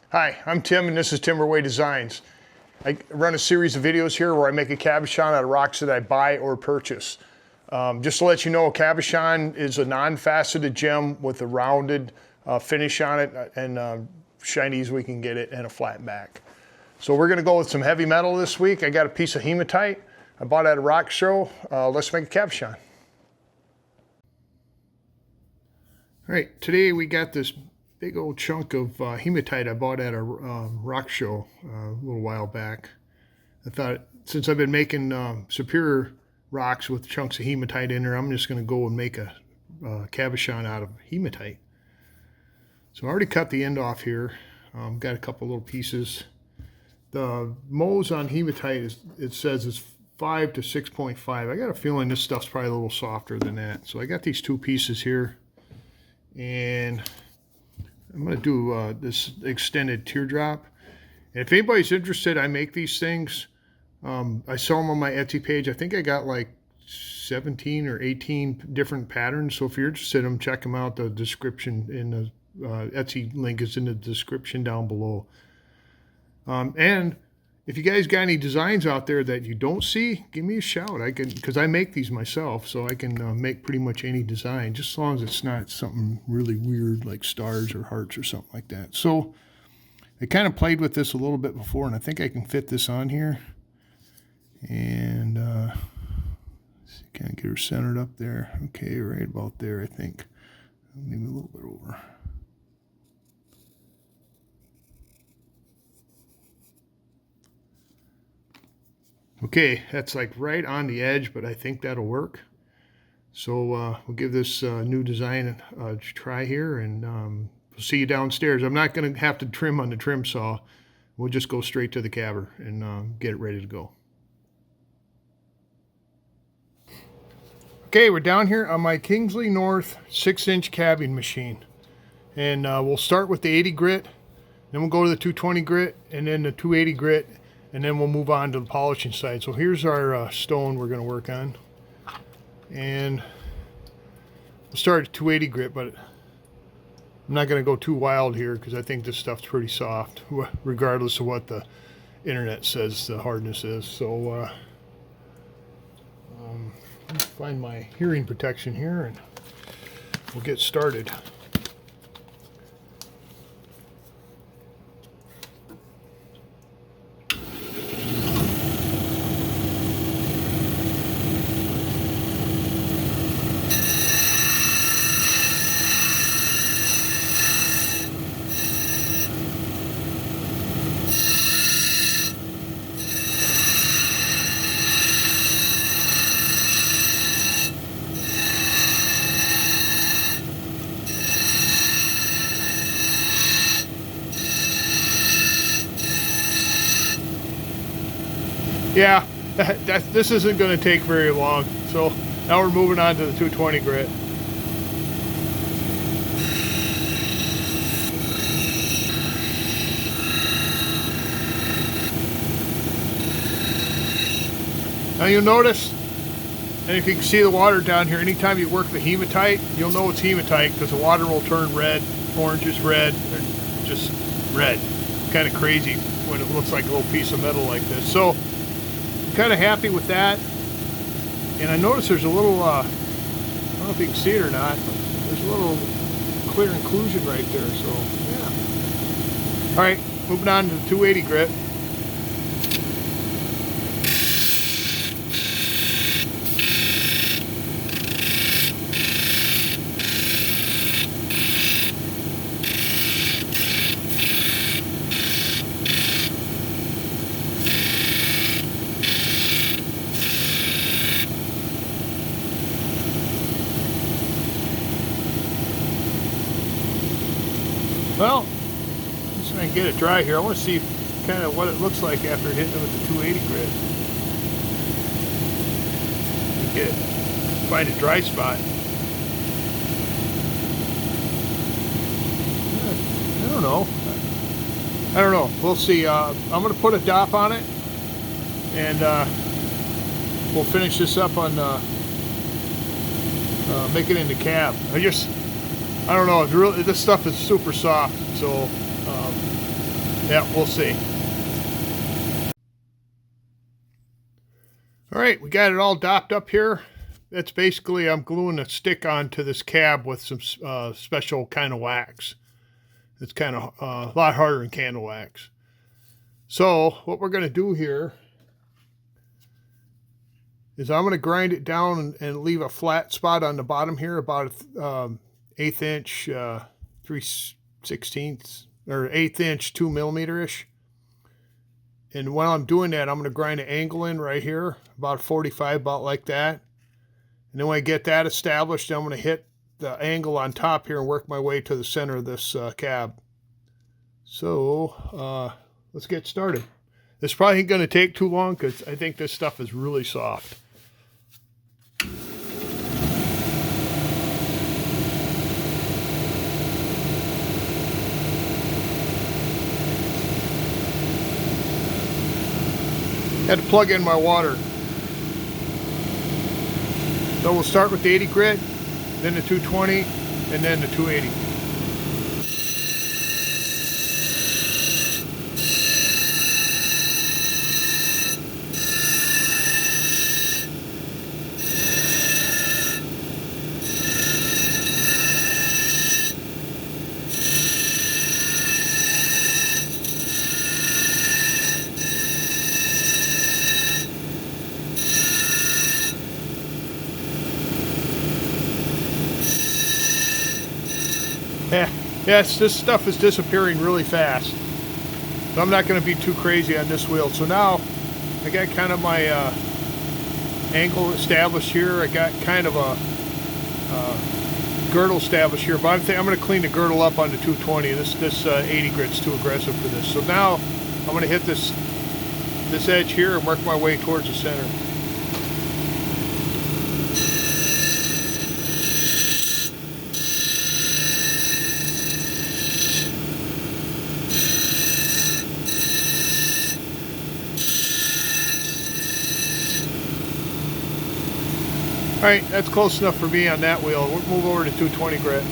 Hi, I'm Tim and this is Timberway Designs. I run a series of videos here where I make a cabochon out of rocks that I buy or purchase. Just to let you know, a cabochon is a non-faceted gem with a rounded finish on it and shiny as we can get it and a flat back. So we're going to go with some heavy metal this week. I got a piece of hematite I bought at a rock show. Let's make a cabochon. All right, today we got this big old chunk of hematite I bought at a rock show a little while back. I thought, since I've been making superior rocks with chunks of hematite in there, I'm just going to go and make a cabochon out of hematite. So I already cut the end off here. Got a couple little pieces. The Mohs on hematite, it says is 5 to 6.5. I got a feeling this stuff's probably a little softer than that. So I got these two pieces here. And I'm going to do this extended teardrop. And if anybody's interested, I make these things. I sell them on my Etsy page. I think I got like 17 or 18 different patterns. So if you're interested in them, check them out. The description in the Etsy link is in the description down below. And if you guys got any designs out there that you don't see, give me a shout. I can, because I make these myself, so I can make pretty much any design, just as long as it's not something really weird like stars or hearts or something like that. So I kind of played with this a little bit before, and I think I can fit this on here. And kind of get her centered up there. Okay, right about there, I think. Maybe a little bit over. Okay, that's like right on the edge, but I think that'll work. So we'll give this new design a try here, and we'll see you downstairs. I'm not going to have to trim on the trim saw. We'll just go straight to the cabber and get it ready to go. Okay, we're down here on my Kingsley North 6-inch cabbing machine. And we'll start with the 80 grit, then we'll go to the 220 grit, and then the 280 grit, and then we'll move on to the polishing side. So here's our stone we're going to work on. And we'll start at 280 grit, but I'm not going to go too wild here because I think this stuff's pretty soft, regardless of what the internet says the hardness is. So let's find my hearing protection here and we'll get started. Yeah, this isn't going to take very long. So now we're moving on to the 220 grit. Now you'll notice, and if you can see the water down here, anytime you work the hematite, you'll know it's hematite because the water will turn red, orange is red, or just red. Kind of crazy when it looks like a little piece of metal like this. So kind of happy with that. And I noticed there's a little I don't know if you can see it or not, but there's a little clear inclusion right there. So yeah, all right, moving on to the 280 grit. Well, I'm just going to get it dry here. I want to see kind of what it looks like after hitting it with the 280 grit. Get it, find a dry spot. I don't know. We'll see. I'm going to put a dop on it, and we'll finish this up on make it into cab. I don't know. It's really, this stuff is super soft, so Yeah, we'll see. All right, we got it all dopped up here. That's basically, I'm gluing a stick onto this cab with some special kind of wax. It's kind of a lot harder than candle wax. So what we're going to do here is I'm going to grind it down and leave a flat spot on the bottom here, about an 1/8 inch, 3/16 or 1/8 inch, 2 millimeter-ish. And while I'm doing that, I'm going to grind an angle in right here, about 45, about like that. And then when I get that established, I'm going to hit the angle on top here and work my way to the center of this cab. So let's get started. This probably ain't going to take too long because I think this stuff is really soft. Had to plug in my water. So we'll start with the 80 grit, then the 220, and then the 280. Yes, this stuff is disappearing really fast. So I'm not going to be too crazy on this wheel. So now I got kind of my angle established here. I got kind of a girdle established here. But I'm going to clean the girdle up on the 220. This 80 grit's too aggressive for this. So now I'm going to hit this edge here and work my way towards the center. All right, that's close enough for me on that wheel. We'll move over to 220 grit.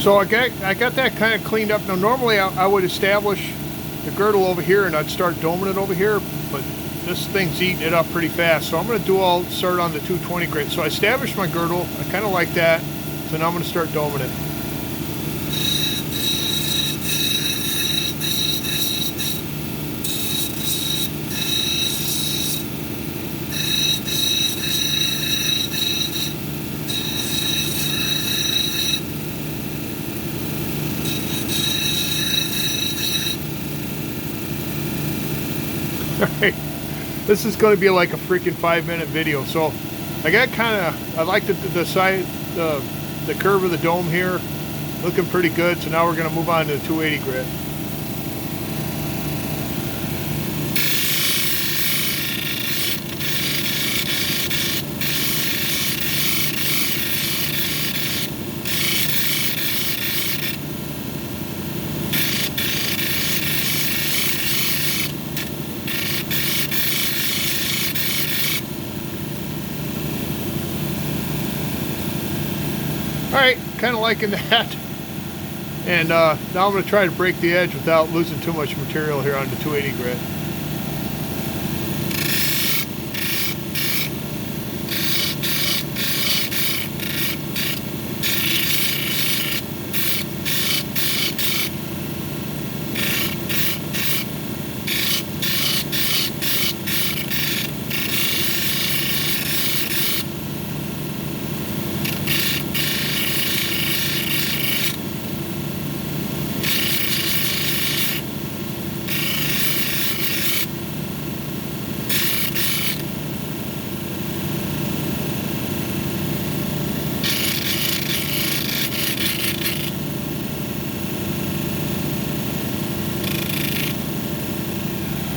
So I got that kind of cleaned up. Now normally I would establish the girdle over here and I'd start doming it over here, but this thing's eating it up pretty fast. So I'm going to start on the 220 grit. So I established my girdle. I kind of like that. So now I'm going to start doming it. Alright, this is going to be like a freaking 5-minute video. So I like the curve of the dome here, looking pretty good. So now we're going to move on to the 280 grit. Alright, kind of liking that. And now I'm going to try to break the edge without losing too much material here on the 280 grit.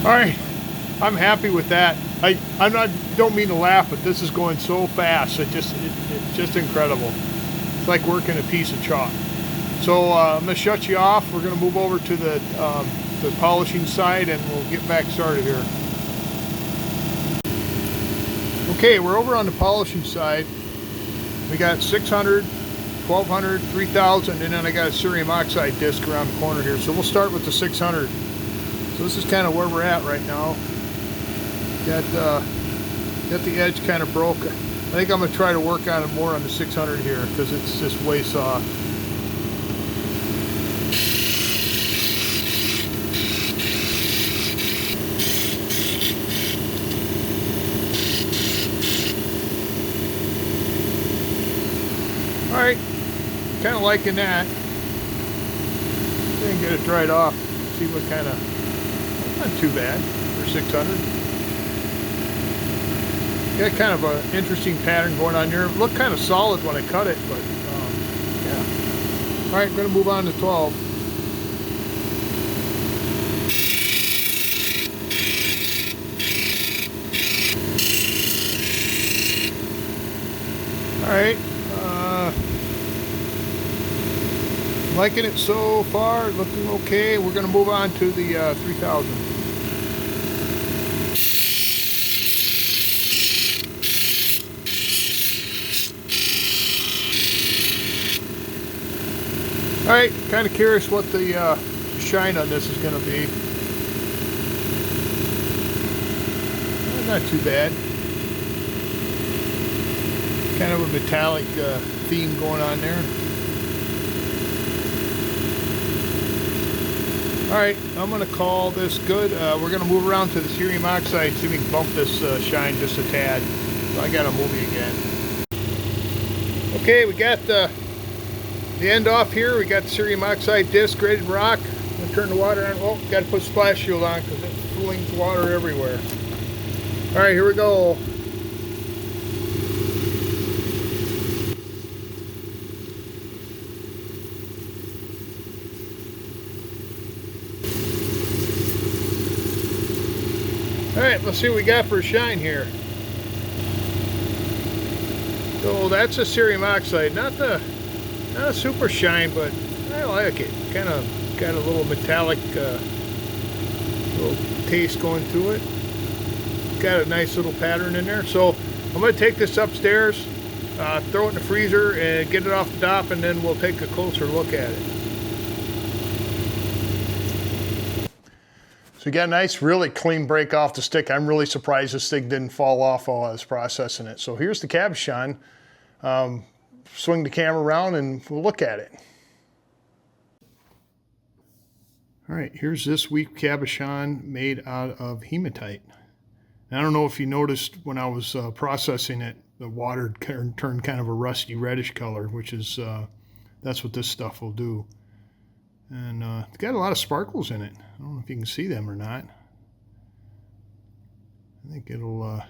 All right, I'm happy with that. Don't mean to laugh, but this is going so fast. It's just incredible. It's like working a piece of chalk. So I'm going to shut you off. We're going to move over to the polishing side, and we'll get back started here. Okay, we're over on the polishing side. We got 600, 1200, 3000, and then I got a cerium oxide disc around the corner here. So we'll start with the 600. So this is kind of where we're at right now. Got the edge kind of broke. I think I'm going to try to work on it more on the 600 here because it's just way soft. All right, kind of liking that. Then get it dried off. See what kind of, not too bad for 600. Got kind of an interesting pattern going on there. It looked kind of solid when I cut it, but yeah. All right, I'm going to move on to 12. All right. Liking it so far, looking okay. We're going to move on to the 3000. All right, kind of curious what the shine on this is going to be. Not too bad. Kind of a metallic theme going on there. All right, I'm going to call this good. We're going to move around to the cerium oxide, see if we can bump this shine just a tad. So I got to move it again. Okay, we got the end off here. We got the cerium oxide disc ready to rock. I'm going to turn the water on. Oh, got to put splash shield on because it flings water everywhere. All right, here we go. All right, let's see what we got for a shine here. So that's a cerium oxide, not a super shine, but I like it. Kind of got a little metallic little taste going through it. Got a nice little pattern in there. So I'm going to take this upstairs, throw it in the freezer, and get it off the top, and then we'll take a closer look at it. So you got a nice, really clean break off the stick. I'm really surprised this thing didn't fall off while I was processing it. So here's the cabochon. Swing the camera around and we'll look at it. All right, here's this week cabochon made out of hematite. And I don't know if you noticed when I was processing it, the water turned kind of a rusty reddish color, which is, that's what this stuff will do. And it's got a lot of sparkles in it. I don't know if you can see them or not. I think it'll, I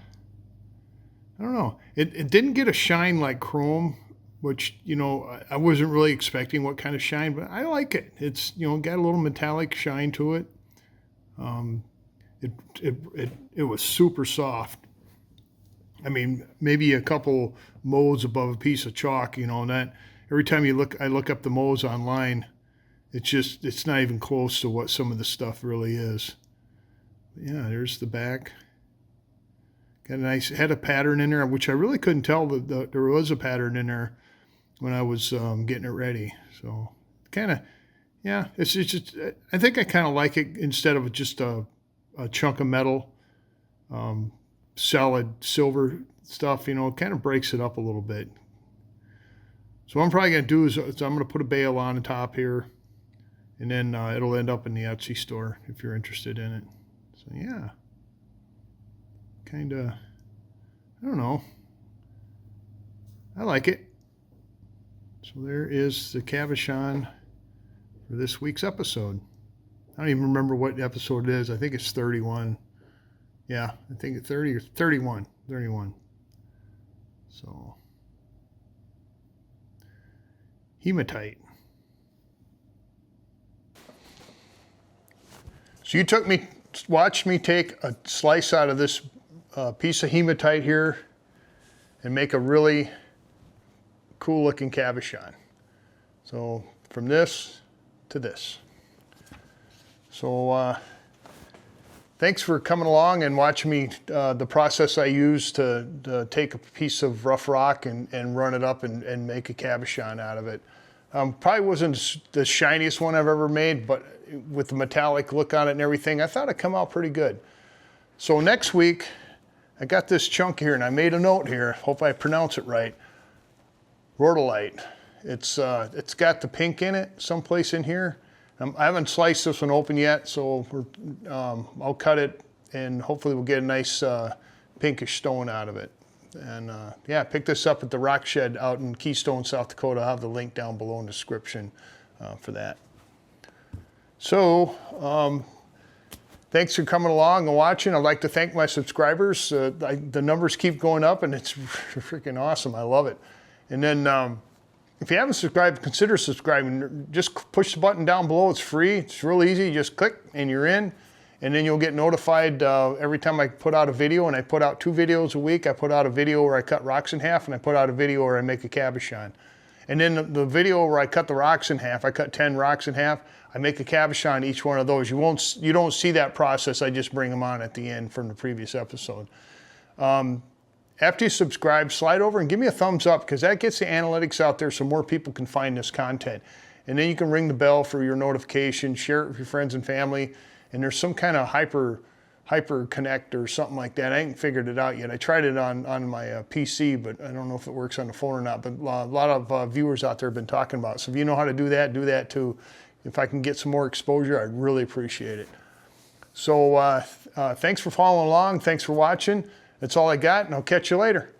don't know. It didn't get a shine like chrome, which, you know, I wasn't really expecting what kind of shine, but I like it. It's, you know, got a little metallic shine to it. It was super soft. I mean, maybe a couple moles above a piece of chalk, you know, and that every time I look up the moles online, it's not even close to what some of the stuff really is. But yeah, there's the back. Got a nice, had a pattern in there, which I really couldn't tell that there was a pattern in there when I was getting it ready. So kind of, yeah, it's just, I think I kind of like it instead of just a chunk of metal, solid silver stuff, you know, it kind of breaks it up a little bit. So what I'm probably going to do is I'm going to put a bail on the top here, and then it'll end up in the Etsy store if you're interested in it. So yeah, kind of, I don't know. I like it. So there is the cabochon for this week's episode. I don't even remember what episode it is. I think it's 31. Yeah, I think it's 30 or 31. 31. So, hematite. So you took me watch me take a slice out of this piece of hematite here and make a really cool looking cabochon. So from this to this. So thanks for coming along and watching me, the process I use to take a piece of rough rock and run it up and make a cabochon out of it. Probably wasn't the shiniest one I've ever made, but with the metallic look on it and everything, I thought it'd come out pretty good. So next week, I got this chunk here, and I made a note here. Hope I pronounce it right. Rhodolite. It's got the pink in it, someplace in here. I haven't sliced this one open yet, so I'll cut it, and hopefully we'll get a nice pinkish stone out of it. And yeah, pick this up at the Rock Shed out in Keystone, South Dakota. I'll have the link down below in the description for that. So, thanks for coming along and watching. I'd like to thank my subscribers. The numbers keep going up, and it's freaking awesome. I love it. And then, if you haven't subscribed, consider subscribing. Just push the button down below. It's free. It's real easy. You just click, and you're in. And then you'll get notified every time I put out a video, and I put out 2 videos a week. I put out a video where I cut rocks in half, and I put out a video where I make a cabochon. And then the video where I cut the rocks in half, I cut 10 rocks in half, I make a cabochon each one of those. You don't see that process. I just bring them on at the end from the previous episode. After you subscribe, slide over and give me a thumbs up, because that gets the analytics out there so more people can find this content. And then you can ring the bell for your notification, share it with your friends and family. And there's some kind of hyper connect or something like that. I ain't figured it out yet. I tried it on my PC, but I don't know if it works on the phone or not. But a lot of viewers out there have been talking about it. So if you know how to do that too. If I can get some more exposure, I'd really appreciate it. So thanks for following along. Thanks for watching. That's all I got, and I'll catch you later.